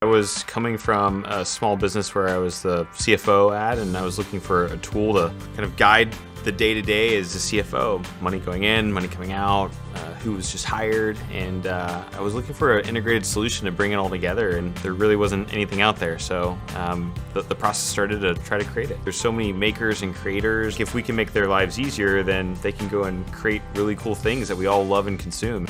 I was coming from a small business where I was the CFO at, and I was looking for a tool to kind of guide the day-to-day as a CFO. Money going in, money coming out, who was just hired, and I was looking for an integrated solution to bring it all together, and there really wasn't anything out there. So the process started to try to create it. There's so many makers and creators. If we can make their lives easier, then they can go and create really cool things that we all love and consume.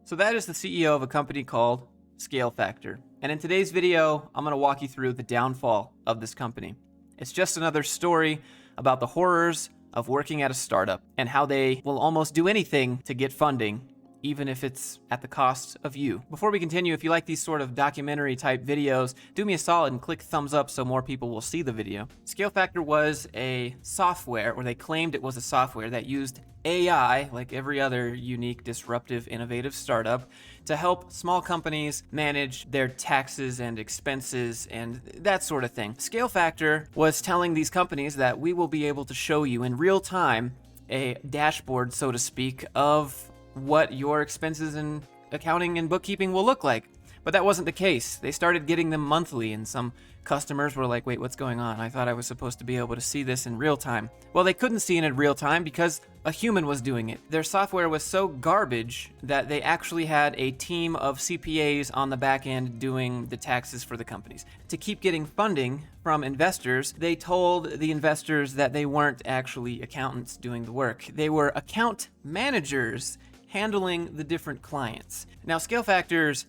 So that is the CEO of a company called Scalefactor. And in today's video, I'm going to walk you through the downfall of this company. It's just another story about the horrors of working at a startup and how they will almost do anything to get funding, even if it's at the cost of you. Before we continue, if you like these sort of documentary type videos, do me a solid and click thumbs up so more people will see the video. Scalefactor was a software, or they claimed it was a software that used AI, like every other unique, disruptive, innovative startup, to help small companies manage their taxes and expenses and that sort of thing. Scalefactor was telling these companies that we will be able to show you in real time a dashboard, so to speak, of what your expenses and accounting and bookkeeping will look like. But that wasn't the case. They started getting them monthly, and some customers were like, wait, what's going on? I thought I was supposed to be able to see this in real time. Well, they couldn't see it in real time because a human was doing it. Their software was so garbage that they actually had a team of CPAs on the back end doing the taxes for the companies. To keep getting funding from investors, they told the investors that they weren't actually accountants doing the work. They were account managers handling the different clients. Now, Scalefactor's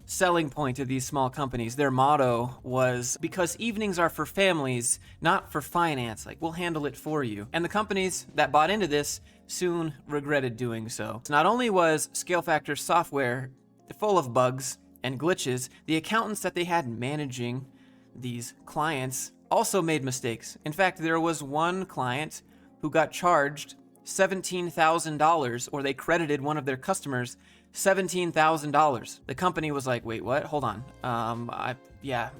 selling point of these small companies, their motto was, because evenings are for families, not for finance, like we'll handle it for you. And the companies that bought into this soon regretted doing so. So not only was Scalefactor's software full of bugs and glitches, the accountants that they had managing these clients also made mistakes. In fact, there was one client who got charged $17,000, or they credited one of their customers $17,000. The company was like, wait, what? Hold on.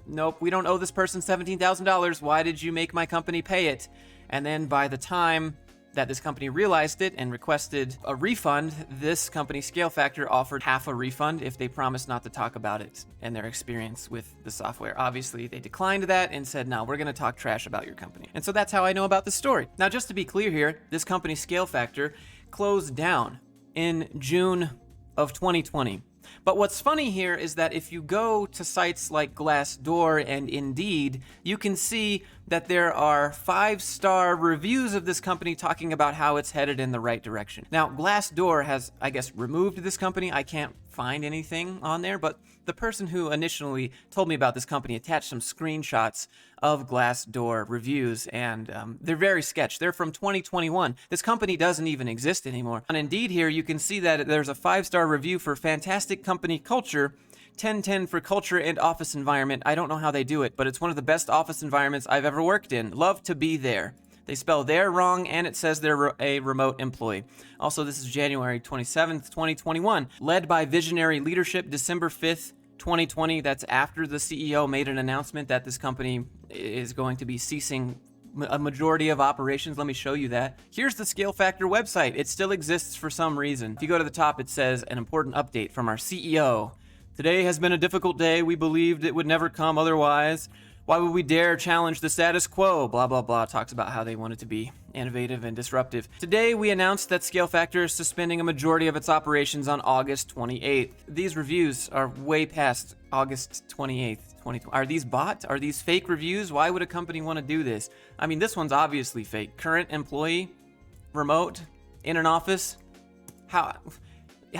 Nope, we don't owe this person $17,000. Why did you make my company pay it? And then by the time that this company realized it and requested a refund, this company, Scalefactor, offered half a refund if they promised not to talk about it and their experience with the software. Obviously, they declined that and said, no, we're going to talk trash about your company. And so that's how I know about the story. Now, just to be clear here, this company, Scalefactor, closed down in June of 2020. But what's funny here is that if you go to sites like Glassdoor and Indeed, you can see that there are 5-star reviews of this company talking about how it's headed in the right direction. Now, Glassdoor has, I guess, removed this company. I can't find anything on there, but the person who initially told me about this company attached some screenshots of Glassdoor reviews, and they're very sketch. They're from 2021. This company doesn't even exist anymore. On Indeed here, you can see that there's a 5-star review for fantastic company culture, 10/10 for culture and office environment. I don't know how they do it, but it's one of the best office environments I've ever worked in. Love to be there. They spell there wrong, and it says they're a remote employee. Also, this is January 27th, 2021. Led by visionary leadership, December 5th, 2020. That's after the CEO made an announcement that this company is going to be ceasing a majority of operations. Let me show you that. Here's the Scalefactor website. It still exists for some reason. If you go to the top, it says an important update from our CEO. Today has been a difficult day. We believed it would never come otherwise. Why would we dare challenge the status quo? Blah, blah, blah. Talks about how they wanted to be innovative and disruptive. Today, we announced that Scalefactor is suspending a majority of its operations on August 28th. These reviews are way past August 28th, 2020. Are these bot? Are these fake reviews? Why would a company want to do this? I mean, this one's obviously fake. Current employee, remote, in an office. How?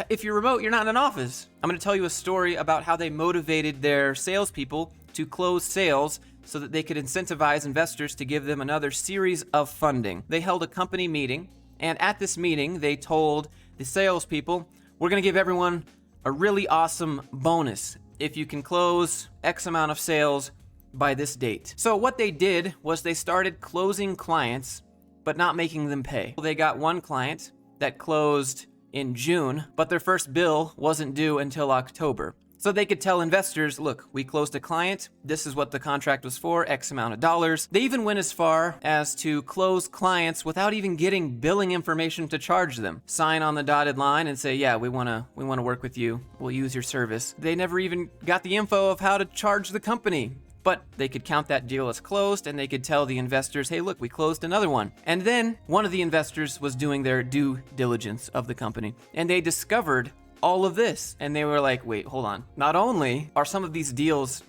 If you're remote, you're not in an office. I'm going to tell you a story about how they motivated their salespeople to close sales so that they could incentivize investors to give them another series of funding. They held a company meeting, and at this meeting, they told the salespeople, we're going to give everyone a really awesome bonus if you can close X amount of sales by this date. So what they did was they started closing clients, but not making them pay. They got one client that closed in June, but their first bill wasn't due until October. So they could tell investors, look, we closed a client. This is what the contract was for, X amount of dollars. They even went as far as to close clients without even getting billing information to charge them. Sign on the dotted line and say, yeah, we want to work with you. We'll use your service. They never even got the info of how to charge the company. But they could count that deal as closed, and they could tell the investors, hey, look, we closed another one. And then one of the investors was doing their due diligence of the company, and they discovered all of this. And they were like, wait, hold on. Not only are some of these deals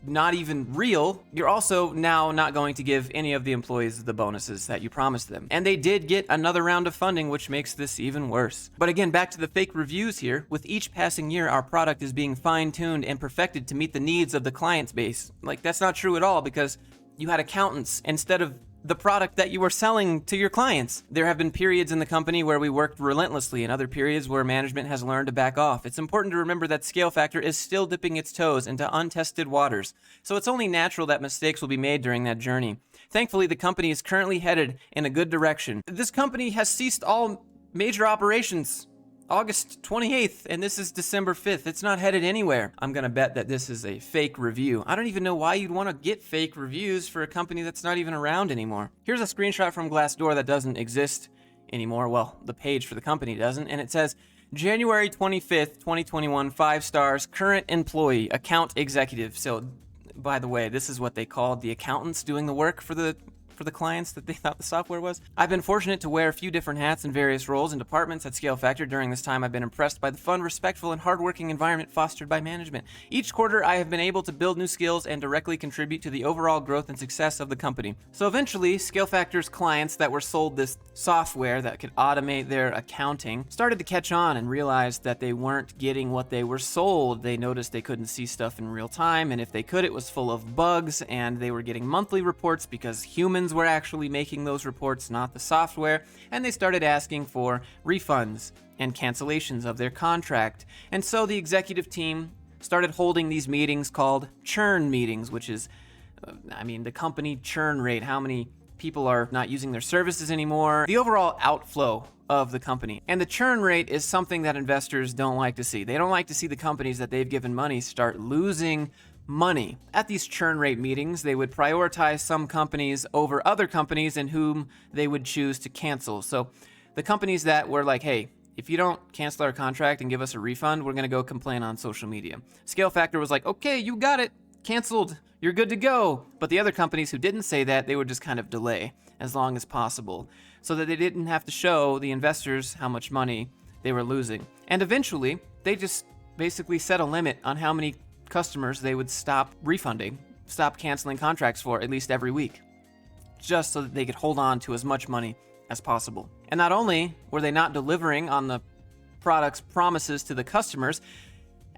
not even real, you're also now not going to give any of the employees the bonuses that you promised them. And they did get another round of funding, which makes this even worse. But again, back to the fake reviews here. With each passing year, our product is being fine-tuned and perfected to meet the needs of the client base. Like, that's not true at all, because you had accountants instead of the product that you were selling to your clients. There have been periods in the company where we worked relentlessly and other periods where management has learned to back off. It's important to remember that Scalefactor is still dipping its toes into untested waters, so it's only natural that mistakes will be made during that journey. Thankfully, the company is currently headed in a good direction. This company has ceased all major operations August 28th, and this is December 5th. It's not headed anywhere. I'm gonna bet that this is a fake review. I don't even know why you'd want to get fake reviews for a company that's not even around anymore. Here's a screenshot from Glassdoor that doesn't exist anymore. Well, the page for the company doesn't, and it says, January 25th, 2021, 5 stars, current employee, account executive. So, by the way, this is what they called the accountants doing the work for the clients that they thought the software was. I've been fortunate to wear a few different hats in various roles and departments at Scalefactor. During this time, I've been impressed by the fun, respectful, and hardworking environment fostered by management. Each quarter, I have been able to build new skills and directly contribute to the overall growth and success of the company. So eventually, Scalefactor's clients that were sold this software that could automate their accounting started to catch on and realized that they weren't getting what they were sold. They noticed they couldn't see stuff in real time, and if they could, it was full of bugs, and they were getting monthly reports because humans were actually making those reports, not the software, and they started asking for refunds and cancellations of their contract. And so the executive team started holding these meetings called churn meetings, which is, the company churn rate, how many people are not using their services anymore, the overall outflow of the company. And the churn rate is something that investors don't like to see. They don't like to see the companies that they've given money start losing money. At these churn rate meetings, they would prioritize some companies over other companies in whom they would choose to cancel. So the companies that were like, hey, if you don't cancel our contract and give us a refund, we're going to go complain on social media. Scalefactor was like, okay, you got it, canceled, you're good to go. But the other companies who didn't say that, they would just kind of delay as long as possible so that they didn't have to show the investors how much money they were losing. And eventually, they just basically set a limit on how many customers they would stop refunding, stop canceling contracts for at least every week, just so that they could hold on to as much money as possible. And not only were they not delivering on the product's promises to the customers,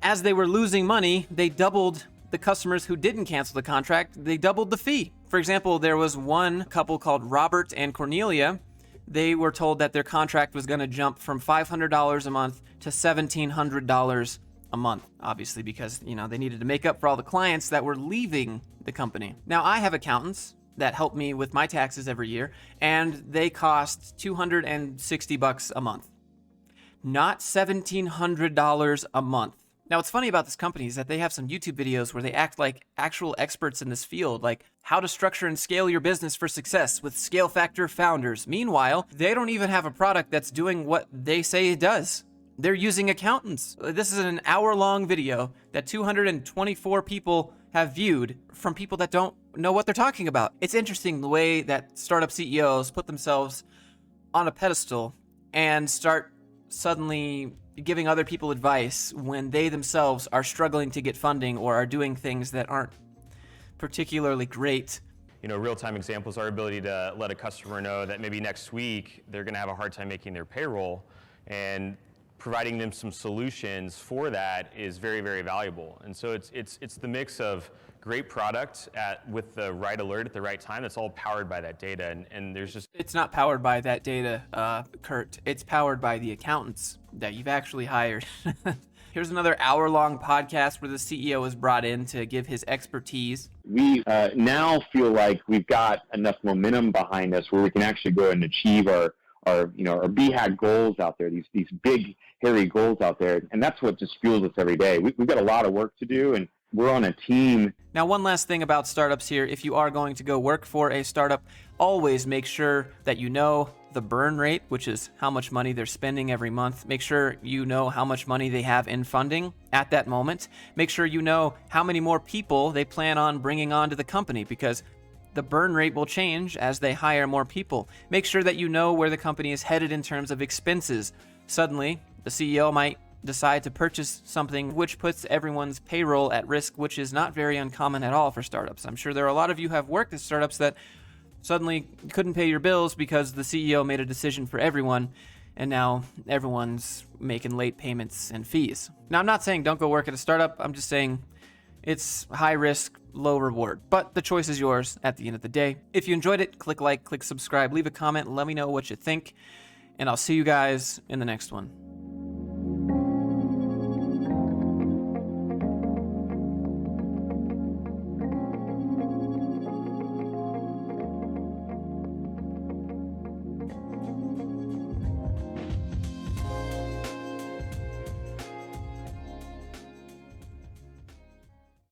as they were losing money, they doubled the customers who didn't cancel the contract, they doubled the fee. For example, there was one couple called Robert and Cornelia. They were told that their contract was going to jump from $500 a month to $1,700 a month, obviously, because, they needed to make up for all the clients that were leaving the company. Now, I have accountants that help me with my taxes every year, and they cost $260 a month, not $1,700 a month. Now, what's funny about this company is that they have some YouTube videos where they act like actual experts in this field, like how to structure and scale your business for success with Scalefactor founders. Meanwhile, they don't even have a product that's doing what they say it does. They're using accountants. This is an hour-long video that 224 people have viewed from people that don't know what they're talking about. It's interesting the way that startup CEOs put themselves on a pedestal and start suddenly giving other people advice when they themselves are struggling to get funding or are doing things that aren't particularly great. Real-time examples, our ability to let a customer know that maybe next week they're going to have a hard time making their payroll, and providing them some solutions for that is very, very valuable. And so it's the mix of great product with the right alert at the right time. That's all powered by that data. And there's just... It's not powered by that data, Kurt. It's powered by the accountants that you've actually hired. Here's another hour-long podcast where the CEO is brought in to give his expertise. We now feel like we've got enough momentum behind us where we can actually go and achieve our or B had goals out there, these big, hairy goals out there. And that's what just fuels us every day. We've got a lot of work to do, and we're on a team. Now, one last thing about startups here. If you are going to go work for a startup, always make sure that you know the burn rate, which is how much money they're spending every month. Make sure you know how much money they have in funding at that moment. Make sure you know how many more people they plan on bringing onto the company, because the burn rate will change as they hire more people. Make sure that you know where the company is headed in terms of expenses. Suddenly, the CEO might decide to purchase something which puts everyone's payroll at risk, which is not very uncommon at all for startups. I'm sure there are a lot of you who have worked at startups that suddenly couldn't pay your bills because the CEO made a decision for everyone, and now everyone's making late payments and fees. Now, I'm not saying don't go work at a startup. I'm just saying it's high risk, low reward. But the choice is yours at the end of the day. If you enjoyed it, click like, click subscribe, leave a comment, let me know what you think, and I'll see you guys in the next one.